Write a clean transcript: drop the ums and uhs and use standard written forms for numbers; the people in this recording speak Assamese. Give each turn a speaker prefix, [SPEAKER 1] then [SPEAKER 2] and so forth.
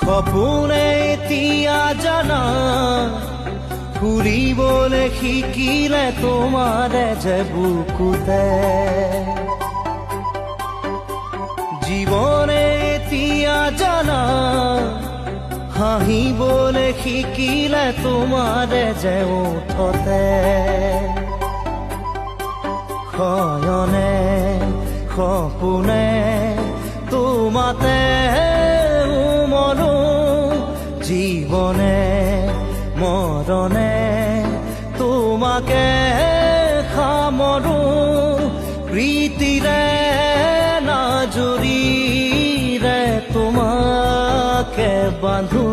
[SPEAKER 1] সপোনে এতিয়া জানা ফুৰিবলৈ শিকিলে তোমাৰে যে বুকুতে জীৱনে এতিয়া জানা হাঁহিবলৈ শিকিলে তোমাৰে যে ওঠতে শয়নে সপোনে তোমাতে উমলো জীৱনে মৰণে তোমাকে সামৰো প্ৰীতিৰে নাজুৰিৰে তোমাকে বান্ধো